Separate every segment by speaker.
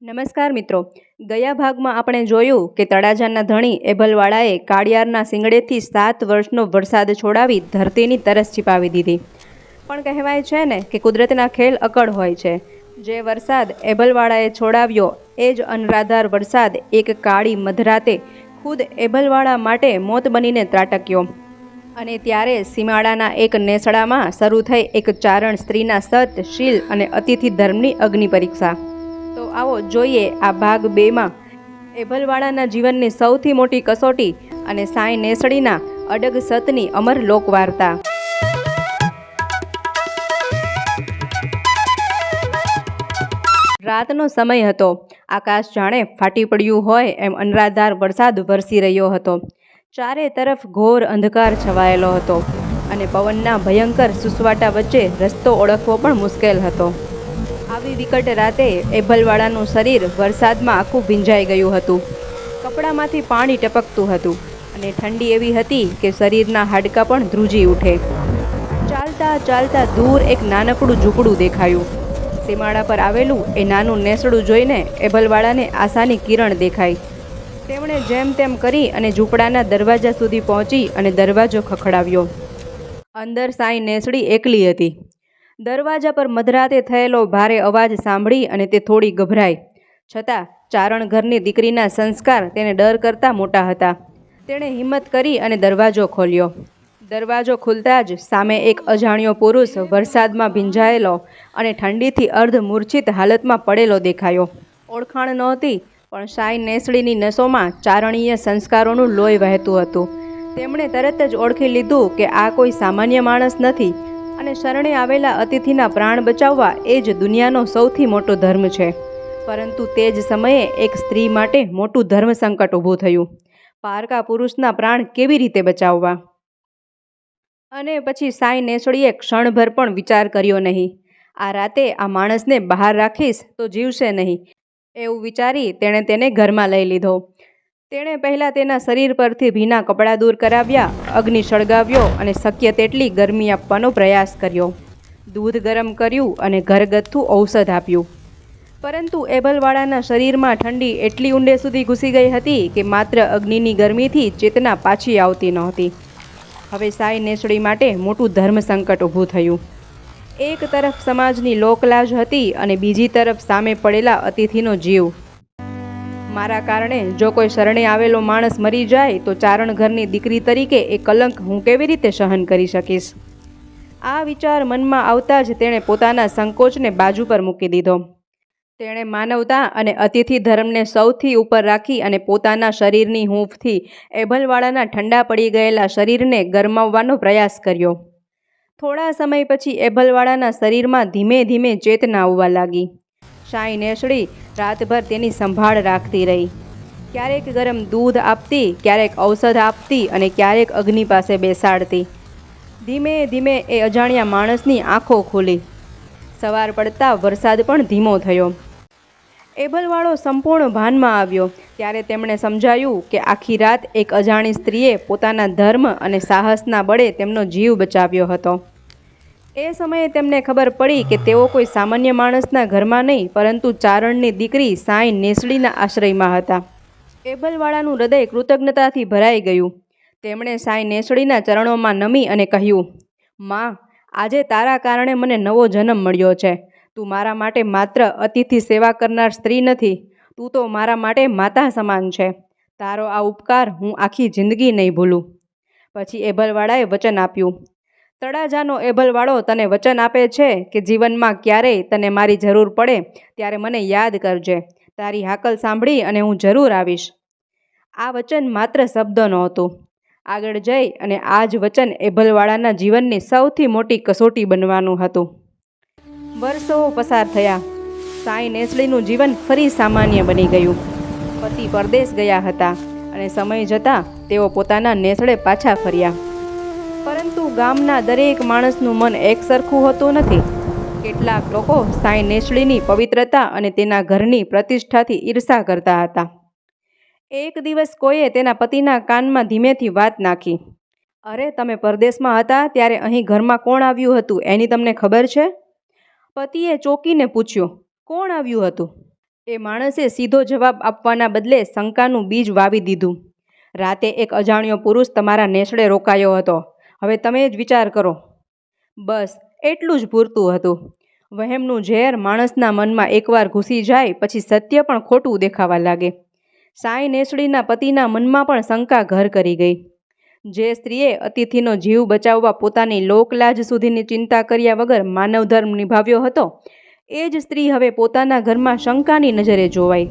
Speaker 1: નમસ્કાર મિત્રો. ગયા ભાગમાં આપણે જોયું કે તળાજાના ધણી એભલવાળાએ કાળિયારના શિંગડેથી 7 વર્ષનો વરસાદ છોડાવી ધરતીની તરસ छिપાવી દીધી. પણ કહેવાય છે ને કે કુદરતના ખેલ અકળ હોય છે. જે વરસાદ એભલવાળાએ છોડાવ્યો એ જ અનરાધાર વરસાદ એક કાળી મધરાતે ખુદ એભલવાળા માટે મોત બનીને ત્રાટક્યો. અને ત્યારે સીમાડાના એક નેસડામાં શરૂ થઈ એક ચારણ સ્ત્રીના સત, શીલ અને અતિથિ ધર્મની અગ્નિ પરીક્ષા. તો આવો જોઈએ આ ભાગ 2માં એભલવાળાના જીવનની સૌથી મોટી કસોટી અને સાંઈ નેસડીના અડગ સતની અમર લોકવાર્તા. રાતનો સમય હતો. આકાશ જાણે ફાટી પડ્યું હોય એમ અનરાધાર વરસાદ વરસી રહ્યો હતો. ચારે તરફ ઘોર અંધકાર છવાયેલો હતો અને પવનના ભયંકર સુસવાટા વચ્ચે રસ્તો ઓળખવો પણ મુશ્કેલ હતો. આવી વિકટ રાતે એભલવાળાનું શરીર વરસાદમાં આખું ભીંજાઈ ગયું હતું. કપડામાંથી પાણી ટપકતું હતું અને ઠંડી એવી હતી કે શરીરના હાડકાં પણ ધ્રુજી ઉઠે. ચાલતા ચાલતા દૂર એક નાનકડું ઝૂંપડું દેખાયું. સીમાડા પર આવેલું એ નાનું નેસડું જોઈને એભલવાળાને આશાની કિરણ દેખાઈ. તેમણે જેમ તેમ કરી અને ઝૂંપડાના દરવાજા સુધી પહોંચી અને દરવાજો ખખડાવ્યો. અંદર સાંઈ નેસડી એકલી હતી. દરવાજા પર મધરાતે થયેલો ભારે અવાજ સાંભળી અને તે થોડી ગભરાઈ. છતાં ચારણ ઘરની દીકરીના સંસ્કાર તેને ડર કરતાં મોટા હતા. તેણે હિંમત કરી અને દરવાજો ખોલ્યો. દરવાજો ખુલતા જ સામે એક અજાણ્યો પુરુષ વરસાદમાં ભીંજાયેલો અને ઠંડીથી અર્ધમૂર્છિત હાલતમાં પડેલો દેખાયો. ઓળખાણ નહોતી, પણ સાંઈ નેસડીની નસોમાં ચારણીય સંસ્કારોનું લોહી વહેતું હતું. તેમણે તરત જ ઓળખી લીધું કે આ કોઈ સામાન્ય માણસ નથી અને શરણે આવેલા અતિથિના પ્રાણ બચાવવા એ જ દુનિયાનો સૌથી મોટો ધર્મ છે. પરંતુ તે જ સમયે એક સ્ત્રી માટે મોટું ધર્મ સંકટ ઊભું થયું. પારકા પુરુષના પ્રાણ કેવી રીતે બચાવવા? અને પછી સાંઈ નેસડીએ ક્ષણભર પણ વિચાર કર્યો નહીં. આ રાતે આ માણસને બહાર રાખીશ તો જીવશે નહીં, એવું વિચારી તેણે તેને ઘરમાં લઈ લીધો. તેણે પહેલાં તેના શરીર પરથી ભીના કપડાં દૂર કરાવ્યા, અગ્નિ સળગાવ્યો અને શક્ય તેટલી ગરમી આપવાનો પ્રયાસ કર્યો. દૂધ ગરમ કર્યું અને ઘરગથ્થું ઔષધ આપ્યું. પરંતુ એભલવાળાના શરીરમાં ઠંડી એટલી ઊંડે સુધી ઘૂસી ગઈ હતી કે માત્ર અગ્નિની ગરમીથી ચેતના પાછી આવતી નહોતી. હવે સાંઈ નેસડી માટે મોટું ધર્મ સંકટ ઊભું થયું. એક તરફ સમાજની લોકલાજ હતી અને બીજી તરફ સામે પડેલા અતિથિનો જીવ. મારા કારણે જો કોઈ શરણે આવેલો માણસ મરી જાય તો ચારણ ઘરની દીકરી તરીકે એ કલંક હું કેવી રીતે સહન કરી શકીશ? આ વિચાર મનમાં આવતા જ તેણે પોતાના સંકોચને બાજુ પર મૂકી દીધો. તેણે માનવતા અને અતિથિ ધર્મને સૌથી ઉપર રાખી અને પોતાના શરીરની હૂંફથી એભલવાળાના ઠંડા પડી ગયેલા શરીરને ગરમાવવાનો પ્રયાસ કર્યો. થોડા સમય પછી એભલવાળાના શરીરમાં ધીમે ધીમે ચેતના આવવા લાગી. સાંઈ નેસડી રાતભર તેની સંભાળ રાખતી રહી. ક્યારેક ગરમ દૂધ આપતી, ક્યારેક ઔષધ આપતી અને ક્યારેક અગ્નિ પાસે બેસાડતી. ધીમે ધીમે એ અજાણ્યા માણસની આંખો ખુલી. સવાર પડતા વરસાદ પણ ધીમો થયો. એભલવાળો સંપૂર્ણ ભાનમાં આવ્યો ત્યારે તેમણે સમજાયું કે આખી રાત એક અજાણી સ્ત્રીએ પોતાના ધર્મ અને સાહસના બળે તેમનો જીવ બચાવ્યો હતો. એ સમયે તેમને ખબર પડી કે તેઓ કોઈ સામાન્ય માણસના ઘરમાં નહીં, પરંતુ ચારણની દીકરી સાંઈ નેસડીના આશ્રયમાં હતા. એભલવાળાનું હૃદય કૃતજ્ઞતાથી ભરાઈ ગયું. તેમણે સાંઈ નેસડીના ચરણોમાં નમી અને કહ્યું, માં, આજે તારા કારણે મને નવો જન્મ મળ્યો છે. તું મારા માટે માત્ર અતિથિ સેવા કરનાર સ્ત્રી નથી, તું તો મારા માટે માતા સમાન છે. તારો આ ઉપકાર હું આખી જિંદગી નહીં ભૂલું. પછી એભલવાળાએ વચન આપ્યું. તળાજાનો એભલવાળો તને વચન આપે છે કે જીવનમાં ક્યારેય તને મારી જરૂર પડે ત્યારે મને યાદ કરજે. તારી હાકલ સાંભળી અને હું જરૂર આવીશ. આ વચન માત્ર શબ્દ નહોતું. આગળ જઈ અને આ જ વચન એભલવાળાના જીવનની સૌથી મોટી કસોટી બનવાનું હતું. વર્ષો પસાર થયા. સાંઈ નેસડીનું જીવન ફરી સામાન્ય બની ગયું. પતિ પરદેશ ગયા હતા અને સમય જતાં તેઓ પોતાના નેસડે પાછા ફર્યા. પરંતુ ગામના દરેક માણસનું મન એક સરખું હોતું નથી. કેટલાક લોકો સાંઈ નેસડીની પવિત્રતા અને તેના ઘરની પ્રતિષ્ઠાથી ઈર્ષા કરતા હતા. એક દિવસ કોઈએ તેના પતિના કાનમાં ધીમેથી વાત નાખી. અરે, તમે પરદેશમાં હતા ત્યારે અહીં ઘરમાં કોણ આવ્યું હતું એની તમને ખબર છે? પતિએ ચોંકીને પૂછ્યું, કોણ આવ્યું હતું? એ માણસે સીધો જવાબ આપવાના બદલે શંકાનું બીજ વાવી દીધું. રાતે એક અજાણ્યો પુરુષ તમારા નેસડે રોકાયો હતો. હવે તમે જ વિચાર કરો. બસ એટલું જ પૂરતું હતું. વહેમનું ઝેર માણસના મનમાં એકવાર ઘૂસી જાય પછી સત્ય પણ ખોટું દેખાવા લાગે. સાંઈ નેસડીના પતિના મનમાં પણ શંકા ઘર કરી ગઈ. જે સ્ત્રીએ અતિથિનો જીવ બચાવવા પોતાની લોકલાજ સુધીની ચિંતા કર્યા વગર માનવધર્મ નિભાવ્યો હતો, એ જ સ્ત્રી હવે પોતાના ઘરમાં શંકાની નજરે જોવાઈ.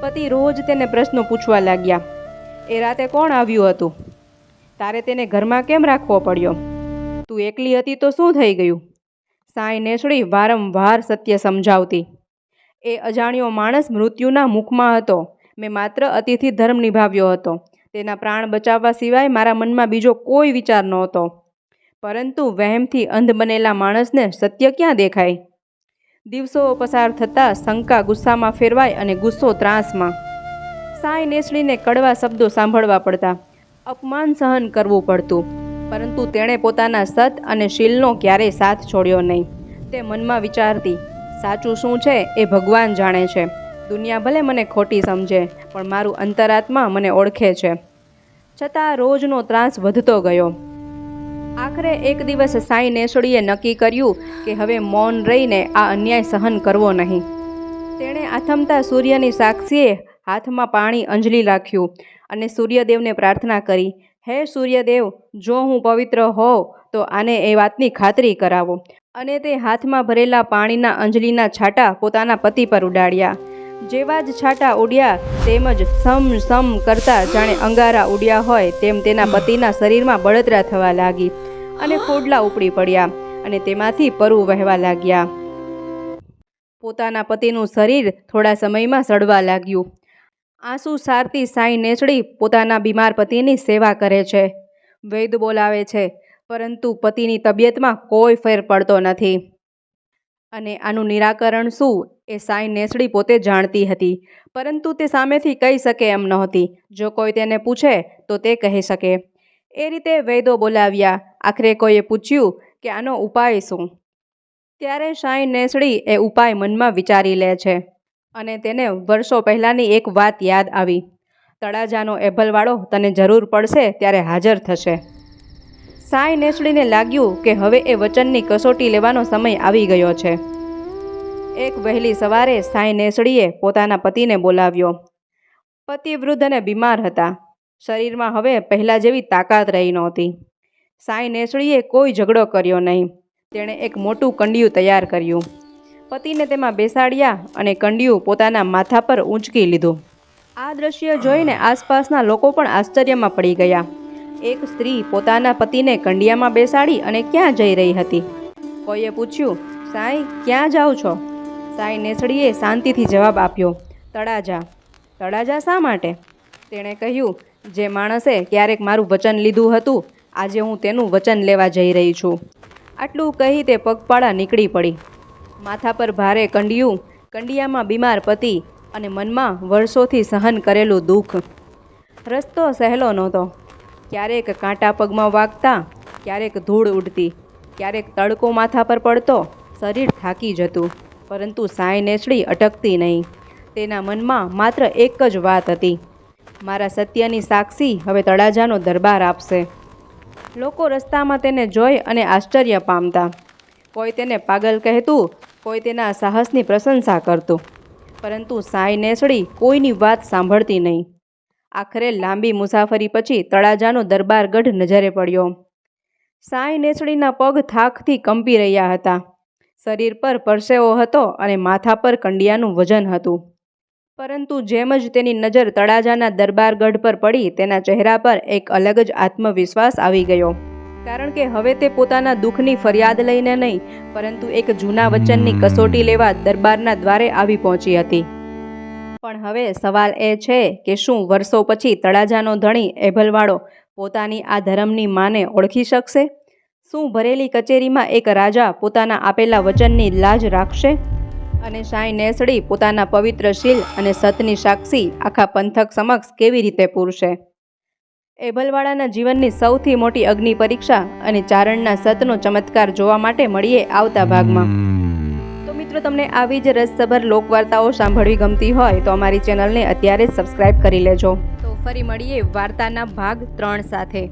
Speaker 1: પતિ રોજ તેને પ્રશ્નો પૂછવા લાગ્યા. એ રાતે કોણ આવ્યું હતું? તારે તેને ઘરમાં કેમ રાખવો પડ્યો? તું એકલી હતી તો શું થઈ ગયું? સાંઈ નેસડી વારંવાર સત્ય સમજાવતી. એ અજાણ્યો માણસ મૃત્યુના મુખમાં હતો. મેં માત્ર અતિથિ ધર્મ નિભાવ્યો હતો. તેના પ્રાણ બચાવવા સિવાય મારા મનમાં બીજો કોઈ વિચાર નહોતો. પરંતુ વહેમથી અંધ બનેલા માણસને સત્ય ક્યાં દેખાય? દિવસો પસાર થતાં શંકા ગુસ્સામાં ફેરવાય અને ગુસ્સો ત્રાસમાં. સાંઈ નેસડીને કડવા શબ્દો સાંભળવા પડતા, અપમાન સહન કરવું પડતું. પરંતુ તેણે પોતાના સત અને શીલનો ક્યારેય સાથ છોડ્યો નહીં. તે મનમાં વિચારતી, સાચું શું છે એ ભગવાન જાણે છે. દુનિયા ભલે મને ખોટી સમજે, પણ મારું અંતરાત્મા મને ઓળખે છે. છતાં રોજનો ત્રાસ વધતો ગયો. આખરે એક દિવસ સાંઈ નેસડીએ નક્કી કર્યું કે હવે મૌન રહીને આ અન્યાય સહન કરવો નહીં. તેણે આથમતા સૂર્યની સાક્ષીએ હાથમાં પાણી અંજલી રાખ્યું અને સૂર્યદેવને પ્રાર્થના કરી, હે સૂર્યદેવ, જો હું પવિત્ર હોઉં તો આને એ વાતની ખાતરી કરાવો. અને તે હાથમાં ભરેલા પાણીના અંજલીના છાંટા પોતાના પતિ પર ઉડાડ્યા. જેવા જ છાંટા ઉડ્યા તેમ જ સમ સમ કરતા જાણે અંગારા ઉડ્યા હોય તેમ તેના પતિના શરીરમાં બળતરા થવા લાગી અને ફોડલા ઉપડી પડ્યા અને તેમાંથી પરુ વહેવા લાગ્યા. પોતાના પતિનું શરીર થોડા સમયમાં સડવા લાગ્યું. આંસુ સારતી સાંઈ નેસડી પોતાના બીમાર પતિની સેવા કરે છે. વૈદ બોલાવે છે, પરંતુ પતિની તબિયતમાં કોઈ ફેર પડતો નથી. અને આનું નિરાકરણ શું એ સાંઈ નેસડી પોતે જાણતી હતી, પરંતુ તે સામેથી કહી શકે એમ નહોતી. જો કોઈ તેને પૂછે તો તે કહી શકે. એ રીતે વૈદો બોલાવ્યા. આખરે કોઈએ પૂછ્યું કે આનો ઉપાય શું? ત્યારે સાંઈ નેસડી એ ઉપાય મનમાં વિચારી લે છે અને તેને વર્ષો પહેલાંની એક વાત યાદ આવી. તળાજાનો એભલવાળો તને જરૂર પડશે ત્યારે હાજર થશે. સાંઈ નેસડીને લાગ્યું કે હવે એ વચનની કસોટી લેવાનો સમય આવી ગયો છે. એક વહેલી સવારે સાંઈ નેસડીએ પોતાના પતિને બોલાવ્યો. પતિ વૃદ્ધ અને બીમાર હતા. શરીરમાં હવે પહેલાં જેવી તાકાત રહી નહોતી. સાંઈ નેસડીએ કોઈ ઝઘડો કર્યો નહીં. તેણે એક મોટું કંડિયું તૈયાર કર્યું. પતિને તેમાં બેસાડ્યા અને કંડિયું પોતાના માથા પર ઊંચકી લીધું. આ દ્રશ્ય જોઈને આસપાસના લોકો પણ આશ્ચર્યમાં પડી ગયા. એક સ્ત્રી પોતાના પતિને કંડિયામાં બેસાડી અને ક્યાં જઈ રહી હતી? કોઈએ પૂછ્યું, સાંઈ ક્યાં જાઓ છો? સાંઈ નેસડીએ શાંતિથી જવાબ આપ્યો, તળાજા. તળાજા શા માટે? તેણે કહ્યું, જે માણસે ક્યારેક મારું વચન લીધું હતું, આજે હું તેનું વચન લેવા જઈ રહી છું. આટલું કહી તે પગપાળા નીકળી પડી. માથા પર ભારે કંડિયું, કંડિયામાં બીમાર પતિ અને મનમાં વર્ષોથી સહન કરેલું દુઃખ. રસ્તો સહેલો નહોતો. ક્યારેક કાંટા પગમાં વાગતા, ક્યારેક ધૂળ ઉડતી, ક્યારેક તડકો માથા પર પડતો. શરીર થાકી જતું, પરંતુ સાંઈ નેસડી અટકતી નહીં. તેના મનમાં માત્ર એક જ વાત હતી, મારા સત્યની સાક્ષી હવે તળાજાનો દરબાર આપશે. લોકો રસ્તામાં તેને જોઈ અને આશ્ચર્ય પામતા. કોઈ તેને પાગલ કહેતું, કોઈ તેના સાહસની પ્રશંસા કરતું, પરંતુ સાંઈ નેસડી કોઈની વાત સાંભળતી નહીં. આખરે લાંબી મુસાફરી પછી તળાજાનો દરબારગઢ નજરે પડ્યો. સાંઈ નેસડીના પગ થાકથી કંપી રહ્યા હતા. શરીર પર પરસેવો હતો અને માથા પર કંડિયાનું વજન હતું. પરંતુ જેમ જ તેની નજર તળાજાના દરબારગઢ પર પડી, તેના ચહેરા પર એક અલગ જ આત્મવિશ્વાસ આવી ગયો. કારણ કે હવે તે પોતાના દુઃખની ફરિયાદ લઈને નહીં, પરંતુ એક જૂના વચનની કસોટી લેવા દરબારના દ્વારે આવી પહોંચી હતી. પણ હવે સવાલ એ છે કે શું વર્ષો પછી તળાજાનો ધણી એભલવાળો પોતાની આ ધર્મની માને ઓળખી શકશે? શું ભરેલી કચેરીમાં એક રાજા પોતાના આપેલા વચનની લાજ રાખશે? અને સાંઈ નેસડી પોતાના પવિત્ર શીલ અને સતની સાક્ષી આખા પંથક સમક્ષ કેવી રીતે પૂરશે? એભલવાળાના જીવનની સૌથી મોટી અગ્નિ પરીક્ષા અને ચારણના સતનો ચમત્કાર જોવા માટે મળીએ આવતા ભાગમાં. તો મિત્રો, મિત્રો તમને આવી જ રસસભર લોકવાર્તાઓ સાંભળવી ગમતી હોય તો અમારી ચેનલને અત્યારે જ સબસ્ક્રાઇબ કરી લેજો. તો ફરી મળીએ વાર્તાના ભાગ 3 સાથે.